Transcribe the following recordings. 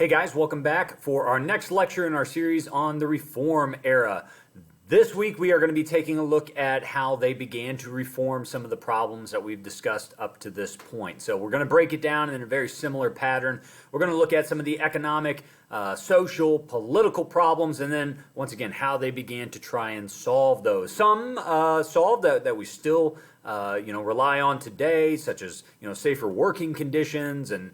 Hey guys, welcome back for our next lecture in our series on the Reform era. This week we are going to be taking a look at how they began to reform some of the problems that we've discussed up to this point. So we're going to break it down in a very similar pattern. We're going to look at some of the economic, social, political problems, and then once again how they began to try and solve those. Some solved that we still rely on today, such as safer working conditions and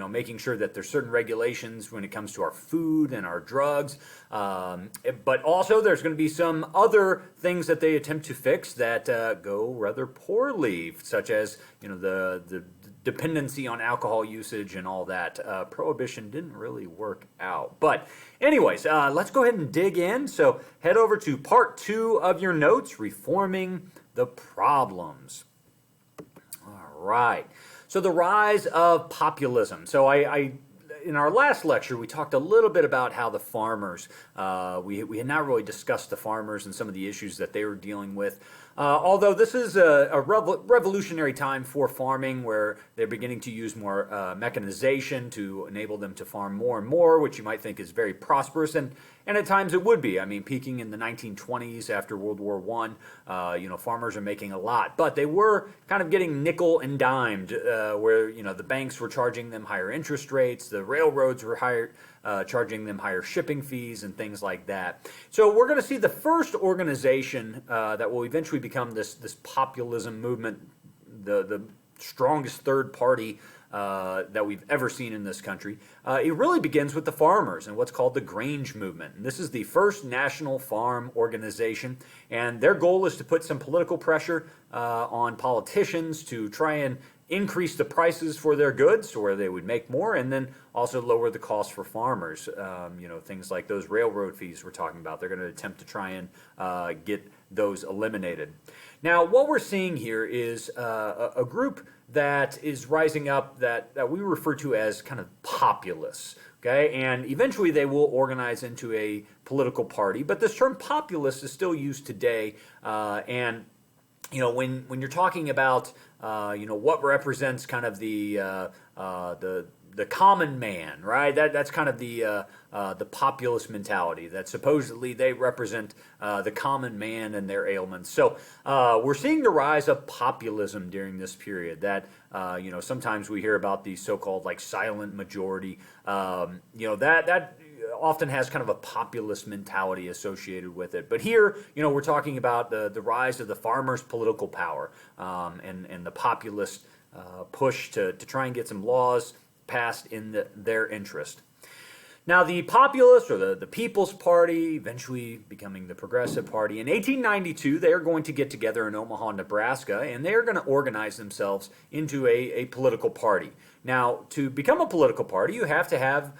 making sure that there's certain regulations when it comes to our food and our drugs. But also there's going to be some other things that they attempt to fix that go rather poorly, such as the dependency on alcohol usage and all that. Prohibition didn't really work out. But anyways, let's go ahead and dig in. So head over to part 2 of your notes, Reforming the Problems. All right. So the rise of populism. So I in our last lecture, we talked a little bit about how the farmers, we had not really discussed the farmers and some of the issues that they were dealing with. Although this is a revolutionary time for farming, where they're beginning to use more mechanization to enable them to farm more and more, which you might think is very prosperous, and at times it would be. I mean, peaking in the 1920s after World War I, farmers are making a lot, but they were kind of getting nickel and dimed, where the banks were charging them higher interest rates, the railroads were charging them higher shipping fees and things like that. So we're going to see the first organization that will eventually become this populism movement, the strongest third party that we've ever seen in this country. It really begins with the farmers and what's called the Grange movement. And this is the first national farm organization, and their goal is to put some political pressure on politicians to try and increase the prices for their goods to where they would make more, and then also lower the cost for farmers. Things like those railroad fees we're talking about. They're going to attempt to try and get those eliminated. Now, what we're seeing here is a group that is rising up that we refer to as kind of populists. Okay, and eventually they will organize into a political party. But this term populist is still used today, and when you're talking about what represents kind of the common man, right? That's kind of the populist mentality, that supposedly they represent the common man and their ailments. So we're seeing the rise of populism during this period. That sometimes we hear about the so-called like silent majority. That often has kind of a populist mentality associated with it. But here, we're talking about the rise of the farmers' political power and the populist push to try and get some laws passed in their interest. Now, the Populists, or the People's Party, eventually becoming the Progressive Party, in 1892, they are going to get together in Omaha, Nebraska, and they are going to organize themselves into a political party. Now, to become a political party, you have to have,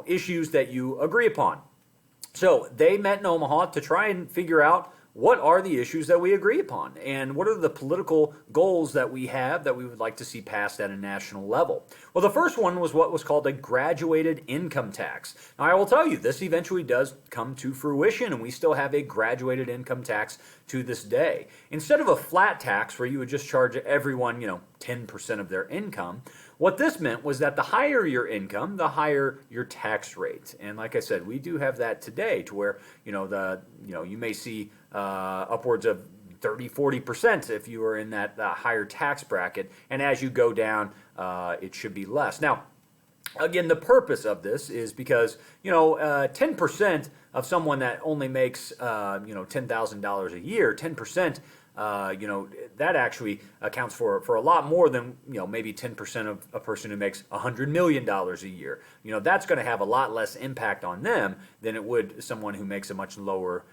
issues that you agree upon. So they met in Omaha to try and figure out what are the issues that we agree upon, and what are the political goals that we have that we would like to see passed at a national level. Well, the first one was what was called a graduated income tax. Now, I will tell you, this eventually does come to fruition, and we still have a graduated income tax to this day. Instead of a flat tax where you would just charge everyone, 10% of their income, what this meant was that the higher your income, the higher your tax rate. And like I said, we do have that today, to where you may see upwards of 30-40% if you are in that higher tax bracket, and as you go down, it should be less. Now, again, the purpose of this is because 10% of someone that only makes $10,000 a year, 10%. That actually accounts for a lot more than, maybe 10% of a person who makes $100 million a year. That's going to have a lot less impact on them than it would someone who makes a much lower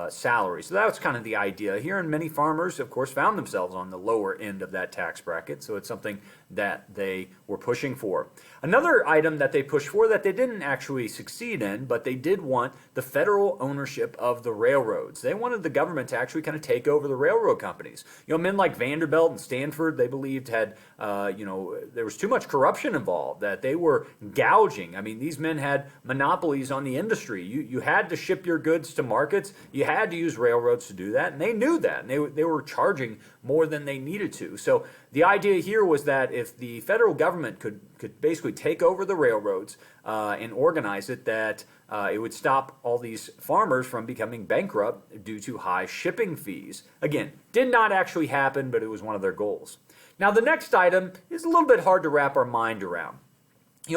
salary. So that was kind of the idea here, and many farmers, of course, found themselves on the lower end of that tax bracket, so it's something that they were pushing for. Another item that they pushed for that they didn't actually succeed in, but they did want the federal ownership of the railroads. They wanted the government to actually kind of take over the railroad companies. Men like Vanderbilt and Stanford, they believed had, there was too much corruption involved, that they were gouging. I mean, these men had monopolies on the industry. You had to ship your goods to markets, you had to use railroads to do that, and they knew that, and they were charging more than they needed to. So the idea here was that if the federal government could basically take over the railroads and organize it, that it would stop all these farmers from becoming bankrupt due to high shipping fees. Again, did not actually happen, but it was one of their goals. Now, the next item is a little bit hard to wrap our mind around.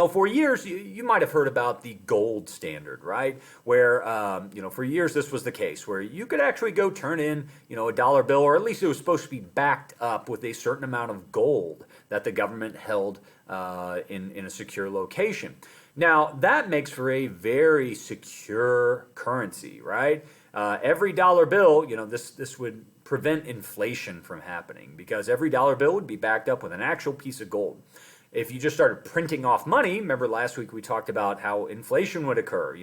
For years, you might have heard about the gold standard, right? Where, for years this was the case, where you could actually go turn in, a dollar bill, or at least it was supposed to be backed up with a certain amount of gold that the government held in a secure location. Now, that makes for a very secure currency, right? Every dollar bill, this would prevent inflation from happening because every dollar bill would be backed up with an actual piece of gold. If you just started printing off money, remember last week we talked about how inflation would occur,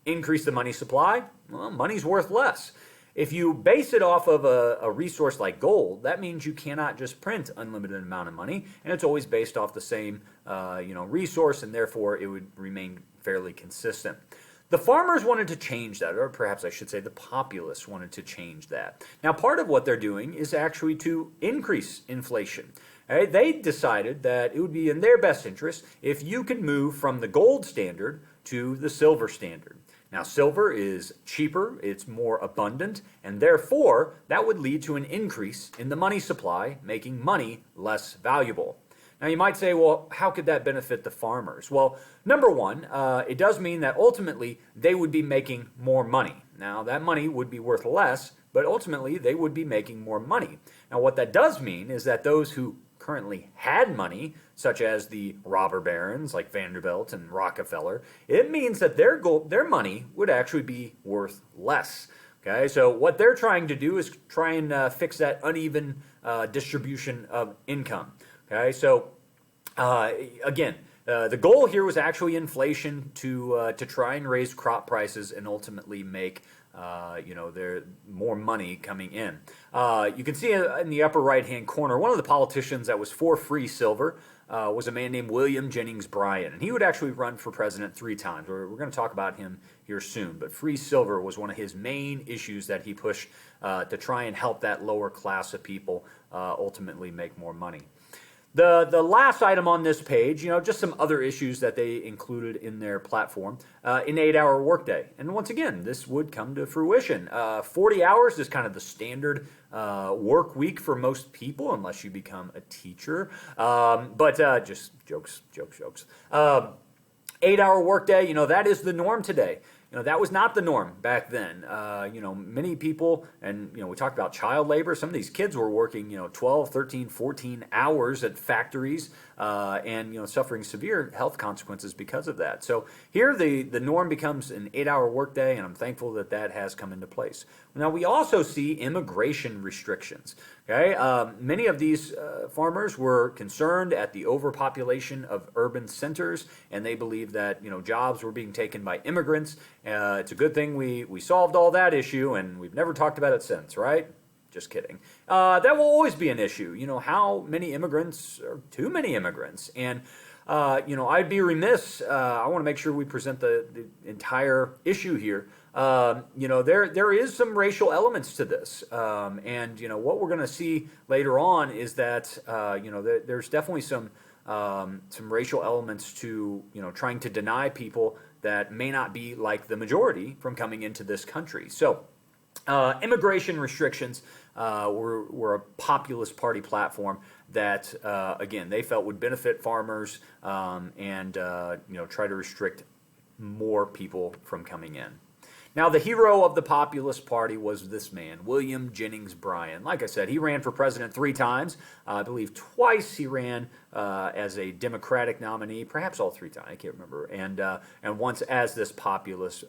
increase the money supply, well, money's worth less. If you base it off of a resource like gold, that means you cannot just print unlimited amount of money, and it's always based off the same, resource, and therefore it would remain fairly consistent. The farmers wanted to change that, or perhaps I should say the populists wanted to change that. Now, part of what they're doing is actually to increase inflation. Right? They decided that it would be in their best interest if you could move from the gold standard to the silver standard. Now, silver is cheaper, it's more abundant, and therefore that would lead to an increase in the money supply, making money less valuable. Now, you might say, well, how could that benefit the farmers? Well, number one, it does mean that ultimately they would be making more money. Now, that money would be worth less, but ultimately they would be making more money. Now, what that does mean is that those who currently had money, such as the robber barons like Vanderbilt and Rockefeller, it means that their money would actually be worth less. Okay, so what they're trying to do is try and fix that uneven distribution of income. Okay, so again, the goal here was actually inflation to try and raise crop prices and ultimately make there more money coming in. You can see in the upper right-hand corner, one of the politicians that was for free silver was a man named William Jennings Bryan, and he would actually run for president 3 times. We're going to talk about him here soon, but free silver was one of his main issues that he pushed to try and help that lower class of people ultimately make more money. The last item on this page, just some other issues that they included in their platform, an 8-hour workday. And once again, this would come to fruition. 40 hours is kind of the standard work week for most people, unless you become a teacher. But just jokes. 8-hour workday, that is the norm today. That was not the norm back then. Many people, and, we talked about child labor. Some of these kids were working, 12, 13, 14 hours at factories and, suffering severe health consequences because of that. So here the norm becomes an 8-hour workday, and I'm thankful that that has come into place. Now, we also see immigration restrictions. Okay, many of these farmers were concerned at the overpopulation of urban centers, and they believed that jobs were being taken by immigrants. It's a good thing we solved all that issue, and we've never talked about it since, right? Just kidding. That will always be an issue. How many immigrants are too many immigrants? And I'd be remiss. I want to make sure we present the entire issue here. There is some racial elements to this, and what we're going to see later on is that there's definitely some racial elements to trying to deny people that may not be like the majority from coming into this country. So immigration restrictions were a populist party platform that again they felt would benefit farmers and try to restrict more people from coming in. Now, the hero of the Populist Party was this man, William Jennings Bryan. Like I said, he ran for president 3 times. I believe twice he ran as a Democratic nominee, perhaps all 3 times, I can't remember, and once as this populist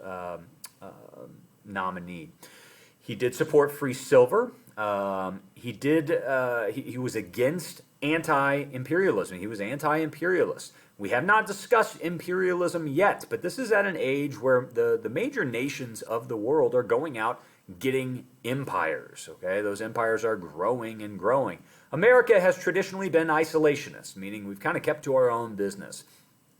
nominee. He did support free silver. He was against anti-imperialism. He was anti-imperialist. We have not discussed imperialism yet, but this is at an age where the major nations of the world are going out getting empires, okay? Those empires are growing and growing. America has traditionally been isolationist, meaning we've kind of kept to our own business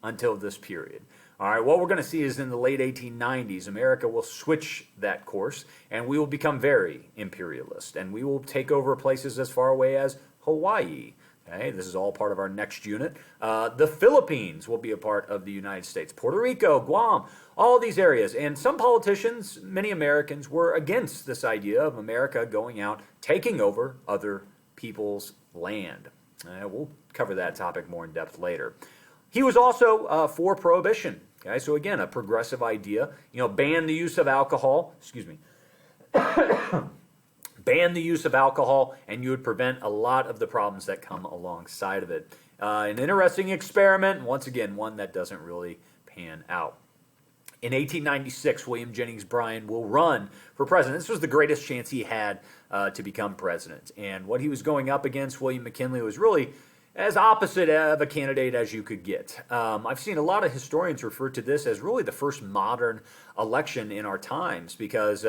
until this period. All right, what we're going to see is in the late 1890s, America will switch that course and we will become very imperialist and we will take over places as far away as Hawaii. Okay, this is all part of our next unit. The Philippines will be a part of the United States. Puerto Rico, Guam, all these areas. And some politicians, many Americans, were against this idea of America going out, taking over other people's land. We'll cover that topic more in depth later. He was also for prohibition. Okay, so again, a progressive idea. Ban the use of alcohol. Excuse me. Ban the use of alcohol, and you would prevent a lot of the problems that come alongside of it. An interesting experiment, once again, one that doesn't really pan out. In 1896, William Jennings Bryan will run for president. This was the greatest chance he had to become president. And what he was going up against, William McKinley, was really as opposite of a candidate as you could get. I've seen a lot of historians refer to this as really the first modern election in our times because,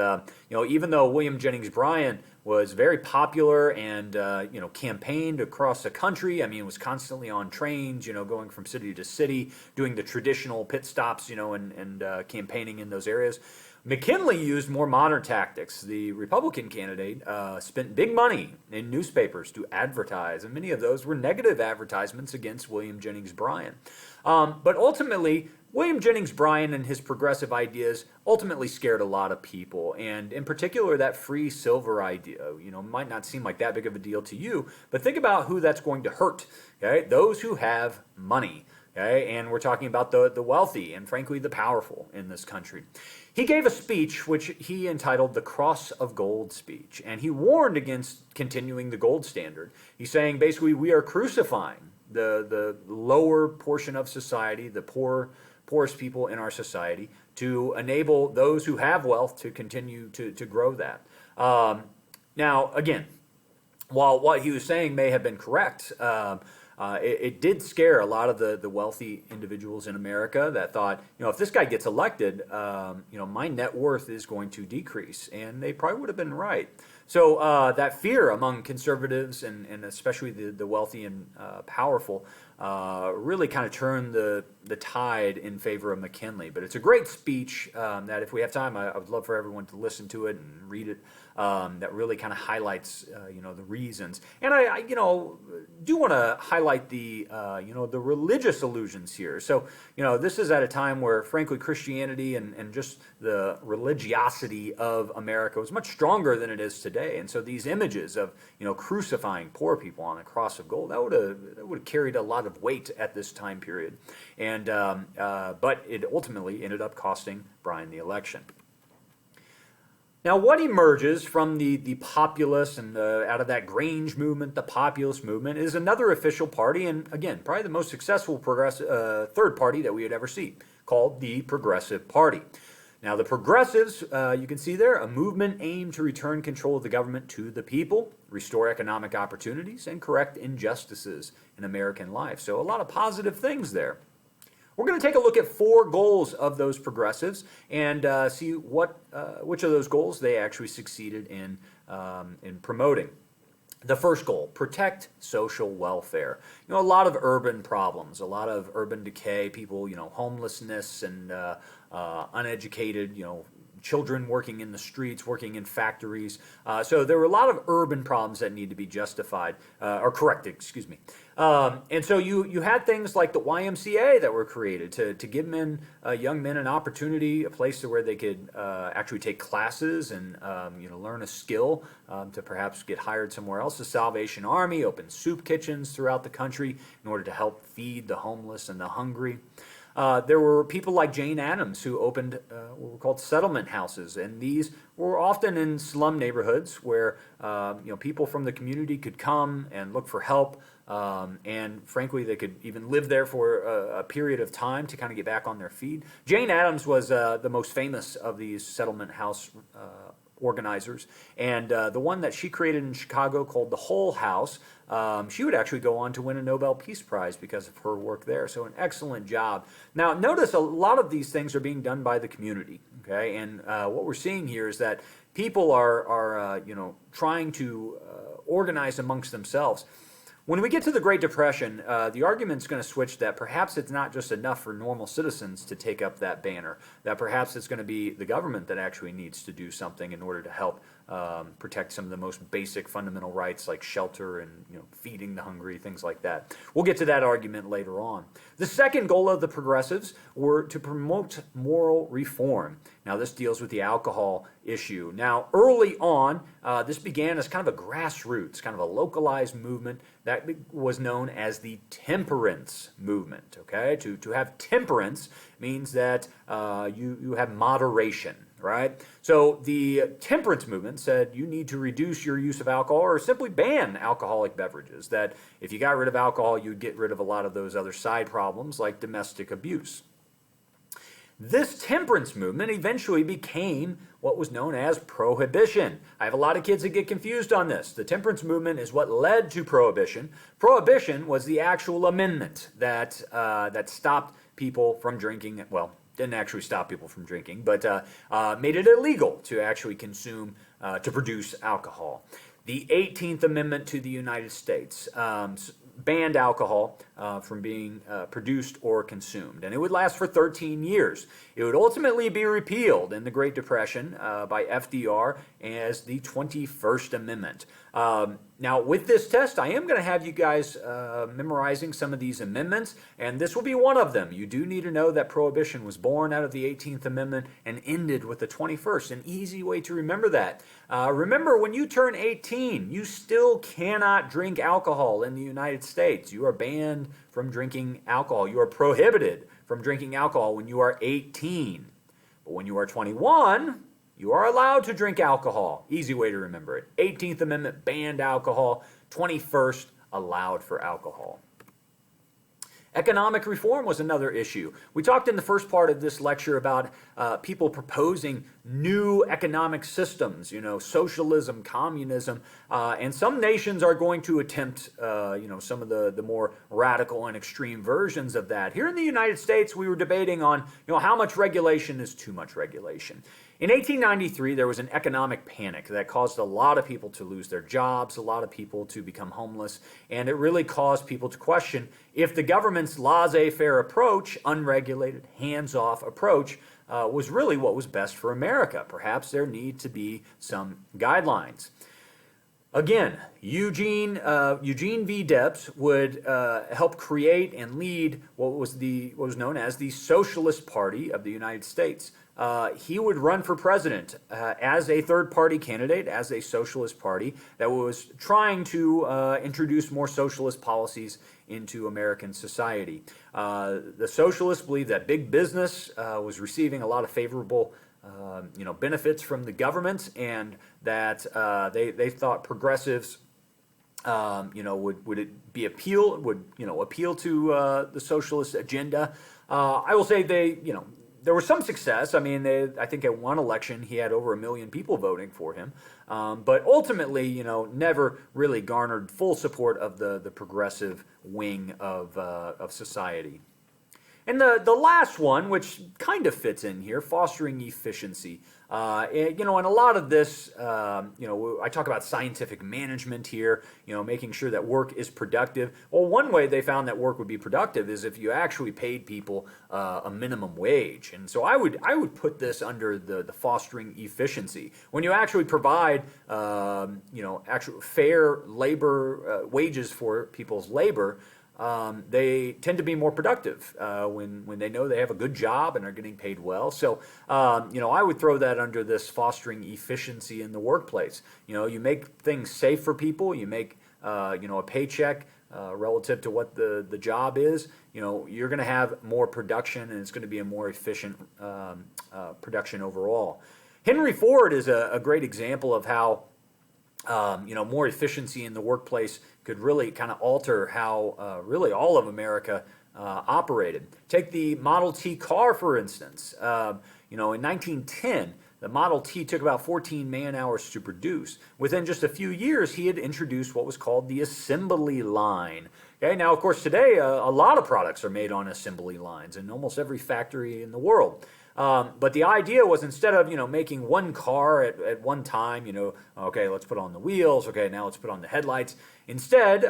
even though William Jennings Bryan was very popular and, campaigned across the country, was constantly on trains, going from city to city, doing the traditional pit stops, and campaigning in those areas. McKinley used more modern tactics. The Republican candidate spent big money in newspapers to advertise, and many of those were negative advertisements against William Jennings Bryan. But ultimately, William Jennings Bryan and his progressive ideas ultimately scared a lot of people, and in particular, that free silver idea, might not seem like that big of a deal to you, but think about who that's going to hurt, okay? Those who have money. Okay, and we're talking about the wealthy and, frankly, the powerful in this country. He gave a speech which he entitled the Cross of Gold speech, and he warned against continuing the gold standard. He's saying, basically, we are crucifying the lower portion of society, the poorest people in our society, to enable those who have wealth to continue to grow that. Now, again, while what he was saying may have been correct, it did scare a lot of the wealthy individuals in America that thought, if this guy gets elected, my net worth is going to decrease. And they probably would have been right. So that fear among conservatives and especially the wealthy and powerful really kind of turned the tide in favor of McKinley. But it's a great speech that if we have time, I would love for everyone to listen to it and read it. That really kind of highlights, the reasons. And I do want to highlight the religious allusions here. So, this is at a time where, frankly, Christianity and just the religiosity of America was much stronger than it is today. And so these images of, crucifying poor people on a cross of gold, that would have carried a lot of weight at this time period. And but it ultimately ended up costing Bryan the election. Now, what emerges from the Populists and out of that Grange movement, the Populist movement, is another official party, and again, probably the most successful third party that we would ever see, called the Progressive Party. Now, the Progressives, you can see there, a movement aimed to return control of the government to the people, restore economic opportunities, and correct injustices in American life. So a lot of positive things there. We're going to take a look at 4 goals of those progressives and see which of those goals they actually succeeded in promoting. The first goal, protect social welfare. A lot of urban problems, a lot of urban decay, people, homelessness and uneducated, children working in the streets, working in factories. So there were a lot of urban problems that need to be corrected, excuse me. And so you had things like the YMCA that were created to give young men an opportunity, a place where they could actually take classes and learn a skill to perhaps get hired somewhere else. The Salvation Army opened soup kitchens throughout the country in order to help feed the homeless and the hungry. There were people like Jane Addams who opened what were called settlement houses, and these were often in slum neighborhoods where people from the community could come and look for help, and frankly, they could even live there for a period of time to kind of get back on their feet. Jane Addams was the most famous of these settlement house organizers, and the one that she created in Chicago called the Hull House, she would actually go on to win a Nobel Peace Prize because of her work there. So an excellent job. Now notice a lot of these things are being done by the community, okay? And what we're seeing here is that people are trying to organize amongst themselves. When we get to the Great Depression, the argument's going to switch that perhaps it's not just enough for normal citizens to take up that banner, that perhaps it's going to be the government that actually needs to do something in order to help protect some of the most basic fundamental rights like shelter and feeding the hungry, things like that. We'll get to that argument later on. The second goal of the progressives were to promote moral reform. Now this deals with the alcohol issue. Now early on, this began as kind of a grassroots, kind of a localized movement that was known as the temperance movement. Okay, to have temperance means that you have moderation. Right? So the temperance movement said you need to reduce your use of alcohol or simply ban alcoholic beverages. That if you got rid of alcohol, you'd get rid of a lot of those other side problems like domestic abuse. This temperance movement eventually became what was known as prohibition. I have a lot of kids that get confused on this. The temperance movement is what led to prohibition. Prohibition was the actual amendment that stopped people from drinking, well, didn't actually stop people from drinking, but made it illegal to actually consume, to produce alcohol. The 18th Amendment to the United States banned alcohol from being produced or consumed, and it would last for 13 years. It would ultimately be repealed in the Great Depression by FDR as the 21st Amendment. Now, with this test, I am going to have you guys memorizing some of these amendments, and this will be one of them. You do need to know that Prohibition was born out of the 18th Amendment and ended with the 21st. An easy way to remember that. Remember, when you turn 18, you still cannot drink alcohol in the United States. You are banned from drinking alcohol. You are prohibited from drinking alcohol when you are 18. But when you are 21, you are allowed to drink alcohol. Easy way to remember it. 18th Amendment banned alcohol. 21st allowed for alcohol. Economic reform was another issue. We talked in the first part of this lecture about people proposing new economic systems, socialism, communism, and some nations are going to attempt, some of the more radical and extreme versions of that. Here in the United States, we were debating on, how much regulation is too much regulation. In 1893, there was an economic panic that caused a lot of people to lose their jobs, a lot of people to become homeless, and it really caused people to question if the government's laissez-faire approach, unregulated, hands-off approach, was really what was best for America. Perhaps there need to be some guidelines. Again, Eugene V. Debs would help create and lead what was known as the Socialist Party of the United States. He would run for president as a third-party candidate, as a socialist party that was trying to introduce more socialist policies into American society. The socialists believed that big business was receiving a lot of favorable benefits from the government, and that they thought progressives would appeal to the socialist agenda. I will say there was some success. I mean, I think at one election he had over 1 million people voting for him, but ultimately, never really garnered full support of the progressive wing of society. And the last one, which kind of fits in here, fostering efficiency. And a lot of this, I talk about scientific management here, making sure that work is productive. Well, one way they found that work would be productive is if you actually paid people a minimum wage. And so I would put this under the fostering efficiency. When you actually provide, actual fair labor wages for people's labor, they tend to be more productive when they know they have a good job and are getting paid well. So, I would throw that under this fostering efficiency in the workplace. You make things safe for people. You make, a paycheck relative to what the job is. You're going to have more production, and it's going to be a more efficient production overall. Henry Ford is a great example of how more efficiency in the workplace could really kind of alter how really all of America operated. Take the Model T car, for instance. In 1910, the Model T took about 14 man-hours to produce. Within just a few years, he had introduced what was called the assembly line. Okay, now of course today a lot of products are made on assembly lines in almost every factory in the world. But the idea was instead of making one car at one time, okay, let's put on the wheels. Okay, now let's put on the headlights. Instead,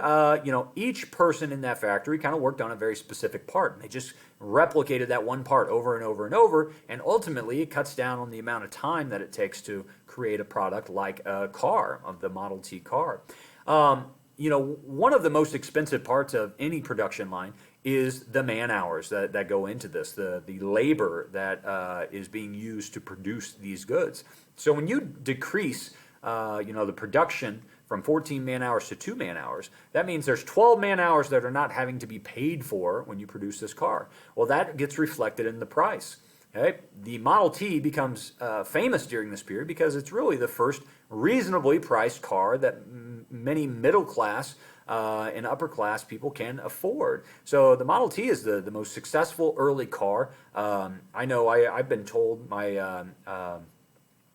each person in that factory kind of worked on a very specific part, and they just replicated that one part over and over and over. And ultimately, it cuts down on the amount of time that it takes to create a product like a car, of the Model T car. One of the most expensive parts of any production line is the man hours that go into this, the labor that is being used to produce these goods. So when you decrease, the production from 14 man hours to 2 man hours, that means there's 12 man hours that are not having to be paid for when you produce this car. Well, that gets reflected in the price. Okay? The Model T becomes famous during this period because it's really the first reasonably priced car that many middle class and upper class people can afford. So the Model T is the most successful early car. I know I've been told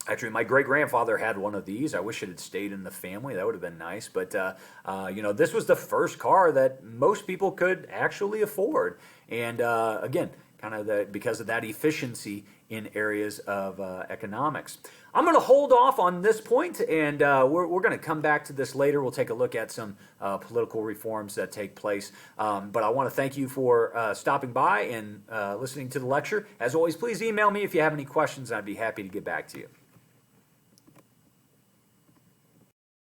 actually, my great-grandfather had one of these. I wish it had stayed in the family. That would have been nice. But, this was the first car that most people could actually afford. And, again, kind of because of that efficiency in areas of economics. I'm going to hold off on this point, and we're going to come back to this later. We'll take a look at some political reforms that take place. But I want to thank you for stopping by and listening to the lecture. As always, please email me if you have any questions. I'd be happy to get back to you.